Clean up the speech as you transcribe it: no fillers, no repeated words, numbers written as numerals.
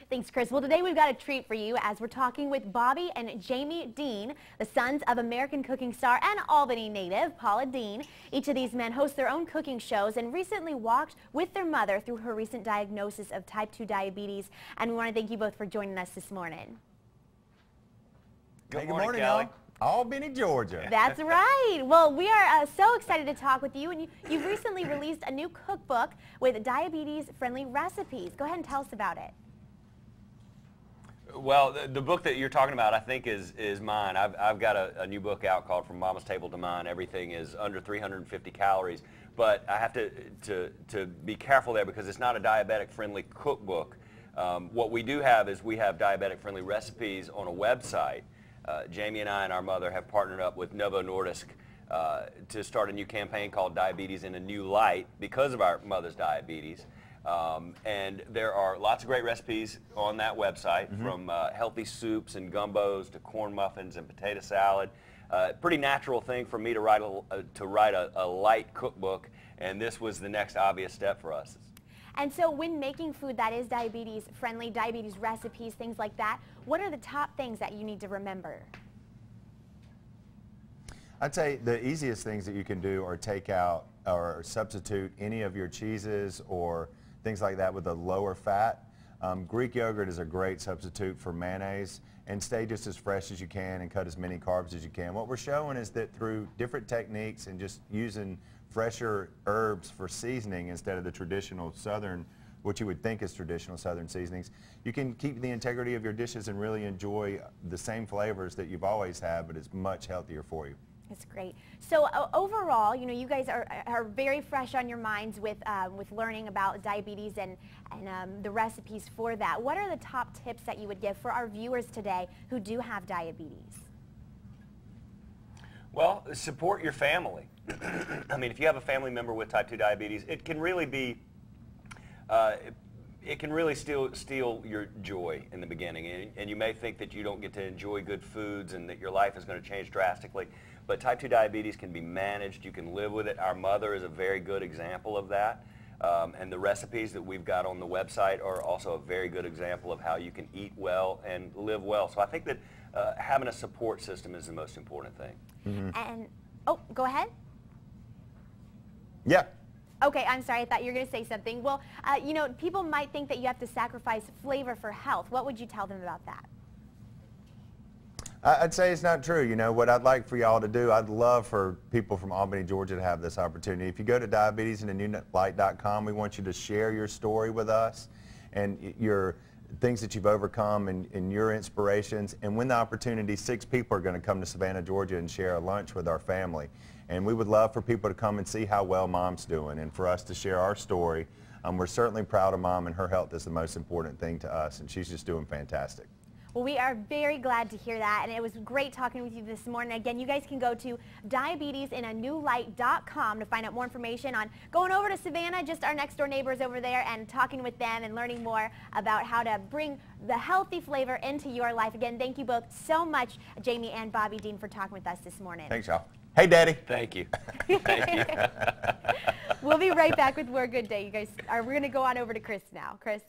Thanks, Chris. Well, today we've got a treat for you as we're talking with Bobby and Jamie Deen, the sons of American cooking star and Albany native Paula Deen. Each of these men host their own cooking shows and recently walked with their mother through her recent diagnosis of type 2 diabetes. And we want to thank you both for joining us this morning. Good morning, Kelly. Albany, Georgia. That's right. Well, we are so excited to talk with you, and you've recently released a new cookbook with diabetes-friendly recipes. Go ahead and tell us about it. Well, the book that you're talking about, I think, is mine. I've got a new book out called From Mama's Table to Mine. Everything is under 350 calories, but I have to be careful there because it's not a diabetic-friendly cookbook. What we do have is we have diabetic-friendly recipes on a website. Jamie and I and our mother have partnered up with Novo Nordisk to start a new campaign called Diabetes in a New Light because of our mother's diabetes. And there are lots of great recipes on that website, from healthy soups and gumbos to corn muffins and potato salad. Pretty natural thing for me to write a light cookbook, and this was the next obvious step for us. And so when making food that is diabetes friendly, diabetes recipes, things like that, what are the top things that you need to remember? I'd say the easiest things that you can do are take out or substitute any of your cheeses or things like that with a lower fat. Greek yogurt is a great substitute for mayonnaise, and stay just as fresh as you can and cut as many carbs as you can. What we're showing is that through different techniques and just using fresher herbs for seasoning instead of the traditional southern, what you would think is traditional southern seasonings, you can keep the integrity of your dishes and really enjoy the same flavors that you've always had, but it's much healthier for you. That's great. So overall, you know, you guys are very fresh on your minds with learning about diabetes and the recipes for that. What are the top tips that you would give for our viewers today who do have diabetes? Well, support your family. I mean, if you have a family member with type 2 diabetes, it can really be, it can really steal your joy in the beginning. And you may think that you don't get to enjoy good foods and that your life is going to change drastically. But type 2 diabetes can be managed. You can live with it. Our mother is a very good example of that. And the recipes that we've got on the website are also a very good example of how you can eat well and live well. So I think that having a support system is the most important thing. And, oh, go ahead. Yeah. Okay, I'm sorry, I thought you were going to say something. Well, you know, people might think that you have to sacrifice flavor for health. What would you tell them about that? I'd say it's not true. You know, what I'd like for y'all to do, I'd love for people from Albany, Georgia to have this opportunity. If you go to diabetesinanewlight.com, we want you to share your story with us and your things that you've overcome and your inspirations. And when the opportunity, 6 people are going to come to Savannah, Georgia and share a lunch with our family. And we would love for people to come and see how well Mom's doing and for us to share our story. We're certainly proud of Mom, and her health is the most important thing to us, and she's just doing fantastic. Well, we are very glad to hear that, and it was great talking with you this morning. Again, you guys can go to diabetesinanewlight.com to find out more information on going over to Savannah, just our next door neighbors over there, and talking with them and learning more about how to bring the healthy flavor into your life. Again, thank you both so much, Jamie and Bobby Deen, for talking with us this morning. Thanks, y'all. Hey, Daddy. Thank you. Thank you. We'll be right back with more Good Day. You guys we're going to go on over to Chris now. Chris.